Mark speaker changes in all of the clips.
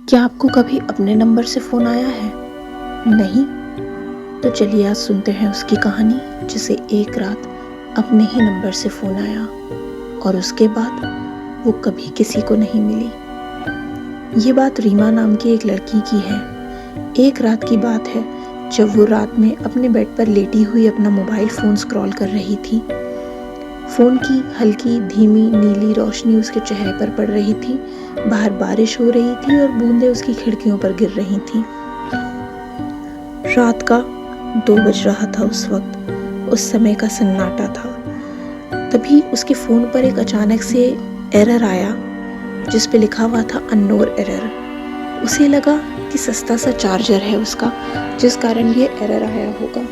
Speaker 1: क्या आपको कभी अपने नंबर से फ़ोन आया है? नहीं? तो चलिए आज सुनते हैं उसकी कहानी जिसे एक रात अपने ही नंबर से फ़ोन आया और उसके बाद वो कभी किसी को नहीं मिली। ये बात रीमा नाम की एक लड़की की है। एक रात की बात है जब वो रात में अपने बेड पर लेटी हुई अपना मोबाइल फ़ोन स्क्रॉल कर रही थी। फ़ोन की हल्की धीमी नीली रोशनी उसके चेहरे पर पड़ रही थी। बाहर बारिश हो रही थी और बूंदें उसकी खिड़कियों पर गिर रही थीं। रात का 2 बज रहा था उस वक्त। उस समय का सन्नाटा था। तभी उसके फ़ोन पर एक अचानक से एरर आया जिस पे लिखा हुआ था अननोन एरर। उसे लगा कि सस्ता सा चार्जर है उसका जिस कारण ये एरर आया होगा।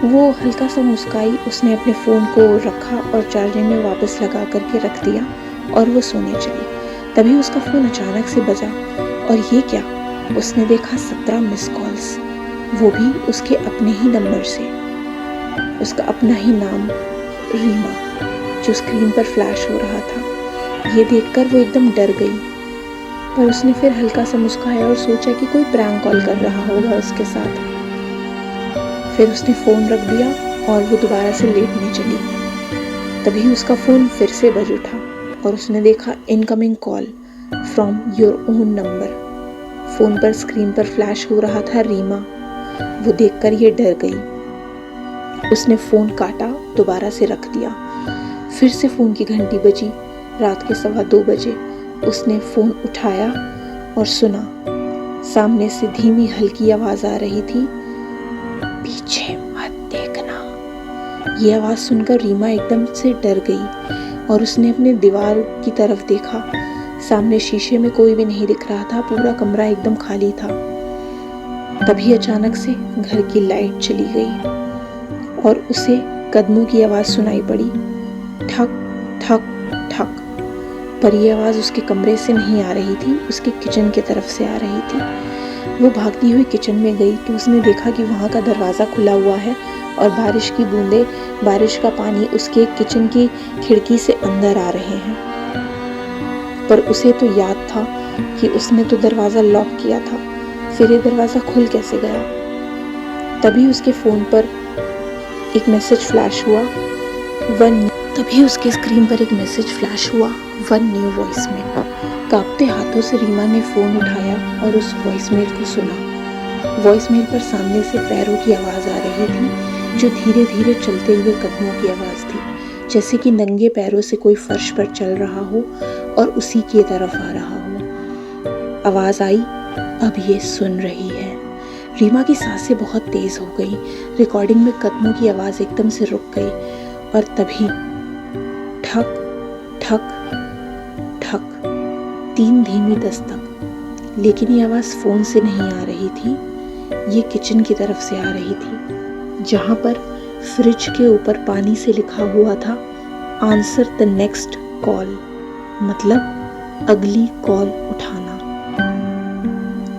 Speaker 1: वो हल्का सा मुस्काई, उसने अपने फ़ोन को रखा और चार्जिंग में वापस लगा करके रख दिया और वो सोने चली। तभी उसका फ़ोन अचानक से बजा और ये क्या, उसने देखा 17 मिस कॉल्स, वो भी उसके अपने ही नंबर से। उसका अपना ही नाम रीमा जो स्क्रीन पर फ्लैश हो रहा था। ये देखकर वो एकदम डर गई, पर उसने फिर हल्का सा मुस्काया और सोचा कि कोई प्रैंक कॉल कर रहा होगा उसके साथ। फिर उसने फ़ोन रख दिया और वो दोबारा से लेटने चली। तभी उसका फ़ोन फिर से बज उठा और उसने देखा incoming call from your own number. Phone पर स्क्रीन पर फ्लैश हो रहा था रीमा। वो देखकर ये डर गई। उसने फ़ोन काटा, दोबारा से रख दिया। फिर से फ़ोन की घंटी बजी। रात के 2:15 बजे। उसने फ़ोन उठाया और सुना। सामने से धीमी हल्की आवाज़ आ रही थी, पीछे मत देखना। ये आवाज़ सुनकर रीमा एकदम से डर गई और उसने अपने दीवार की तरफ देखा। सामने शीशे में कोई भी नहीं दिख रहा था, पूरा कमरा एकदम खाली था। तभी अचानक से घर की लाइट चली गई और उसे कदमों की आवाज़ सुनाई पड़ी, ठक ठक ठक। पर यह आवाज़ उसके कमरे से नहीं आ रही थी, उसके किचन की तरफ से आ रही थी। वो भागती हुई किचन में गई तो उसने देखा कि वहाँ का दरवाज़ा खुला हुआ है और बारिश की बूंदें, बारिश का पानी उसके किचन की खिड़की से अंदर आ रहे हैं। पर उसे तो याद था कि उसने तो दरवाज़ा लॉक किया था, फिर ये दरवाज़ा खुल कैसे गया। तभी उसके फ़ोन पर एक मैसेज फ्लैश हुआ, तभी उसके स्क्रीन पर एक मैसेज फ्लैश हुआ, 1 न्यू वॉइसमेल। कांपते हाथों से रीमा ने फ़ोन उठाया और उस वॉइसमेल को सुना। वॉइसमेल पर सामने से पैरों की आवाज़ आ रही थी, जो धीरे धीरे चलते हुए कदमों की आवाज़ थी, जैसे कि नंगे पैरों से कोई फर्श पर चल रहा हो और उसी की तरफ आ रहा हो। आवाज़ आई, अब ये सुन रही है। रीमा की सांसें बहुत तेज़ हो गई। रिकॉर्डिंग में कदमों की आवाज़ एकदम से रुक गई और तभी ठक ठक ठक 3 धीमी दस्तक। लेकिन ये आवाज़ फ़ोन से नहीं आ रही थी, ये किचन की तरफ से आ रही थी, जहाँ पर फ्रिज के ऊपर पानी से लिखा हुआ था, आंसर द नेक्स्ट कॉल, मतलब अगली कॉल उठाना।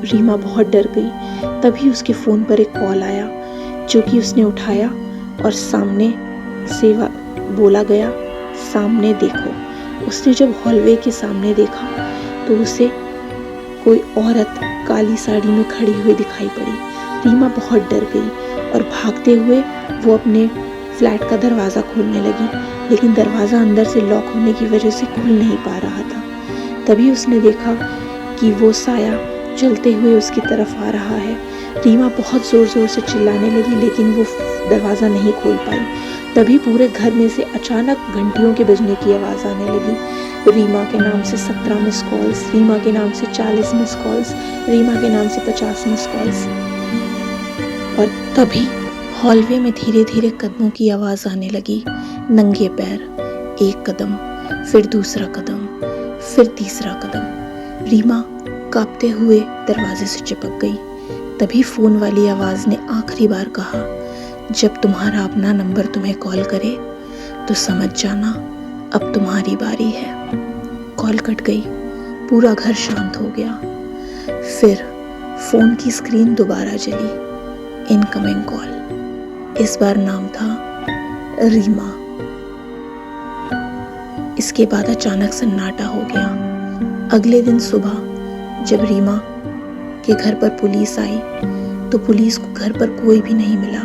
Speaker 1: रीमा बहुत डर गई। तभी उसके फ़ोन पर एक कॉल आया जो कि उसने उठाया और सामने से बोला गया, सामने देखो। उसने जब हॉलवे के सामने देखा तो उसे कोई औरत काली साड़ी में खड़ी हुई दिखाई पड़ी। रीमा बहुत डर गई और भागते हुए वो अपने फ्लैट का दरवाज़ा खोलने लगी, लेकिन दरवाज़ा अंदर से लॉक होने की वजह से खुल नहीं पा रहा था। तभी उसने देखा कि वो साया चलते हुए उसकी तरफ आ रहा है। रीमा बहुत ज़ोर ज़ोर से चिल्लाने लगी, लेकिन वो दरवाज़ा नहीं खोल पाई। तभी पूरे घर में से अचानक घंटियों के बजने की आवाज़ आने लगी। रीमा के नाम से 17 मिस कॉल्स, रीमा के नाम से 40 मिस कॉल्स, रीमा के नाम से 50 मिस कॉल्स। और तभी हॉलवे में धीरे धीरे कदमों की आवाज़ आने लगी। नंगे पैर, एक कदम, फिर दूसरा कदम, फिर तीसरा कदम। रीमा कांपते हुए दरवाजे से चिपक गई। तभी फ़ोन वाली आवाज़ ने आखिरी बार कहा, जब तुम्हारा अपना नंबर तुम्हें कॉल करे तो समझ जाना अब तुम्हारी बारी है। कॉल कट गई। पूरा घर शांत हो गया। फिर फ़ोन की स्क्रीन दोबारा जली। Incoming call. इस बार नाम था रीमा। इसके बाद अचानक सन्नाटा हो गया। अगले दिन सुबह जब रीमा के घर पर पुलिस आई तो पुलिस को घर पर कोई भी नहीं मिला।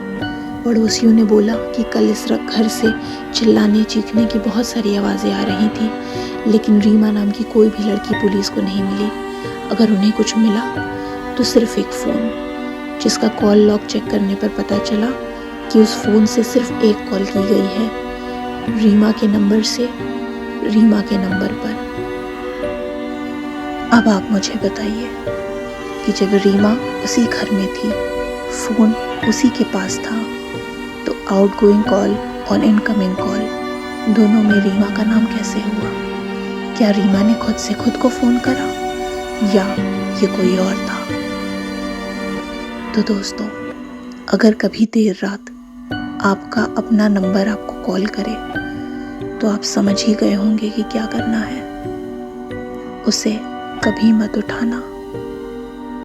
Speaker 1: पड़ोसियों ने बोला कि कल इस घर से चिल्लाने चीखने की बहुत सारी आवाज़ें आ रही थी, लेकिन रीमा नाम की कोई भी लड़की पुलिस को नहीं मिली। अगर उन्हें कुछ मिला तो सिर्फ एक फ़ोन, जिसका कॉल लॉग चेक करने पर पता चला कि उस फ़ोन से सिर्फ एक कॉल की गई है, रीमा के नंबर से रीमा के नंबर पर। अब आप मुझे बताइए कि जब रीमा उसी घर में थी, फ़ोन उसी के पास था, तो आउटगोइंग कॉल और इनकमिंग कॉल दोनों में रीमा का नाम कैसे हुआ? क्या रीमा ने खुद से खुद को फ़ोन करा या ये कोई और था? तो दोस्तों, अगर कभी देर रात आपका अपना नंबर आपको कॉल करे तो आप समझ ही गए होंगे कि क्या करना है। उसे कभी मत उठाना।